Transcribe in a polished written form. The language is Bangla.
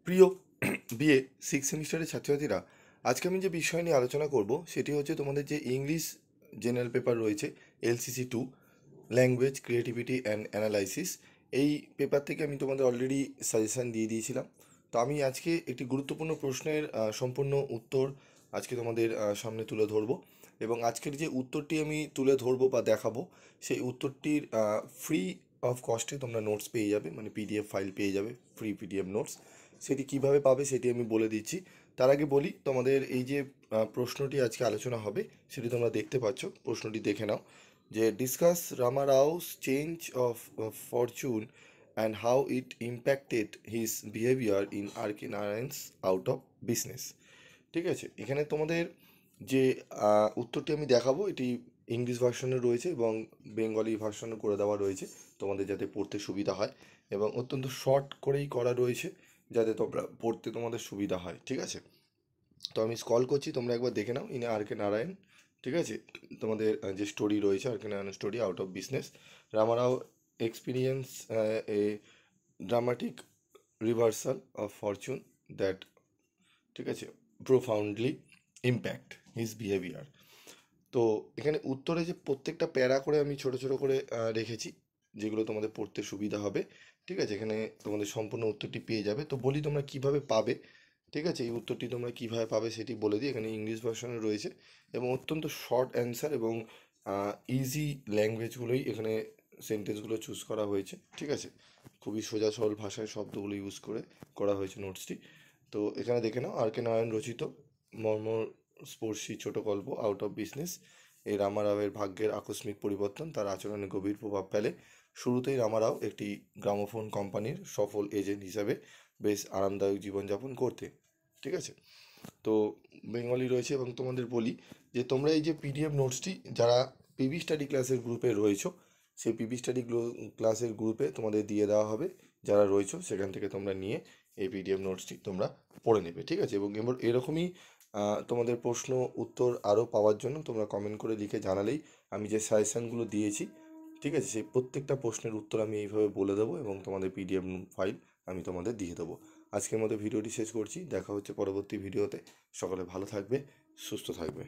প্রিয় বিএ সিক্স সেমিস্টারের ছাত্রছাত্রীরা, আজকে আমি যে বিষয় নিয়ে আলোচনা করব সেটি হচ্ছে তোমাদের যে ইংলিশ জেনারেল পেপার রয়েছে LCC 2, language creativity and analysis. এই পেপার থেকে আমি তোমাদের অলরেডি সাজেশান দিয়ে দিয়েছিলাম। তো আমি আজকে একটি গুরুত্বপূর্ণ প্রশ্নের সম্পূর্ণ উত্তর আজকে তোমাদের সামনে তুলে ধরবো, এবং আজকের যে উত্তরটি আমি তুলে ধরবো বা দেখাবো সেই উত্তরটির ফ্রি অফ কস্টে তোমরা নোটস পেয়ে যাবে, মানে PDF ফাইল পেয়ে যাবে, ফ্রি PDF নোটস। সেটি কিভাবে পাবে সেটি আমি বলে দিচ্ছি। তার আগে বলি, তোমাদের এই যে প্রশ্নটি আজকে আলোচনা হবে সেটি তোমরা দেখতে পাচ্ছ, প্রশ্নটি দেখে নাও। যে discuss Rama Rao's change of fortune and how it impacted his behaviour in RK Narayan's out of business. ঠিক আছে, এখানে তোমাদের যে উত্তরটি আমি দেখাবো এটি ইংলিশ ভার্সনে রয়েছে এবং বেঙ্গলি ভার্সনে করে দেওয়া রয়েছে, তোমাদের যাতে পড়তে সুবিধা হয়, এবং অত্যন্ত শর্ট করেই করা রয়েছে যাতে তোমরা পড়তে তোমাদের সুবিধা হয়। ঠিক আছে, তো আমি স্কল করছি, তোমরা একবার দেখে নাও। ইন আর কে নারায়ণ, ঠিক আছে, তোমাদের যে স্টোরি রয়েছে R K Narayan story out of business, Ramarao experience a dramatic reversal of fortune that, ঠিক আছে, প্রোফাউন্ডলি ইম্প্যাক্ট হিজ বিহেভিয়ার। তো এখানে উত্তরে যে প্রত্যেকটা প্যারা করে আমি ছোট ছোট করে রেখেছি, যেগুলো তোমাদের পড়তে সুবিধা হবে। ঠিক আছে, এখানে তোমাদের সম্পূর্ণ উত্তরটি পেয়ে যাবে। তো বলি তোমরা কিভাবে পাবে। ঠিক আছে, এই উত্তরটি তোমরা কিভাবে পাবে সেটি বলে দিই। এখানে ইংলিশ ভার্সনে রয়েছে এবং অত্যন্ত শর্ট অ্যান্সার এবং ইজি ল্যাঙ্গুয়েজগুলোই এখানে সেন্টেন্সগুলো চুজ করা হয়েছে। ঠিক আছে, খুবই সোজা সরল ভাষায় শব্দগুলো ইউজ করে করা হয়েছে নোটসটি। তো এখানে দেখে নাও, আর কে নারায়ণ রচিত মর্মস্পর্শী ছোট গল্প আউট অফ বিজনেস। এই রামারাওয়ের ভাগ্যের আকস্মিক পরিবর্তন তার আচরণে গভীর প্রভাব ফেলে। শুরুতেই রামারাও একটি গ্রামোফোন কোম্পানির সফল এজেন্ট হিসাবে বেশ আরামদায়ক জীবনযাপন করতে। ঠিক আছে, তো বেঙ্গলি রয়েছে। এবং তোমাদের বলি যে তোমরা এই যে PDF নোটসটি যারা পিবি স্টাডি ক্লাসের গ্রুপে রয়েছো, সেই পিবি স্টাডি ক্লাসের গ্রুপে তোমাদের দিয়ে দেওয়া হবে। যারা রয়েছো সেখান থেকে তোমরা নিয়ে এই PDF নোটসটি তোমরা পড়ে নেবে। ঠিক আছে, এবং এরকমই তোমাদের প্রশ্ন উত্তর আরও পাওয়ার জন্য তোমরা কমেন্ট করে লিখে জানালেই আমি যে সাজেশানগুলো দিয়েছি, ঠিক আছে, সেই প্রত্যেকটা প্রশ্নের উত্তর আমি এইভাবে বলে দেবো এবং তোমাদের PDF ফাইল আমি তোমাদের দিয়ে দেবো। আজকের মতো ভিডিওটি শেষ করছি, দেখা হচ্ছে পরবর্তী ভিডিওতে। সকলে ভালো থাকবে, সুস্থ থাকবে।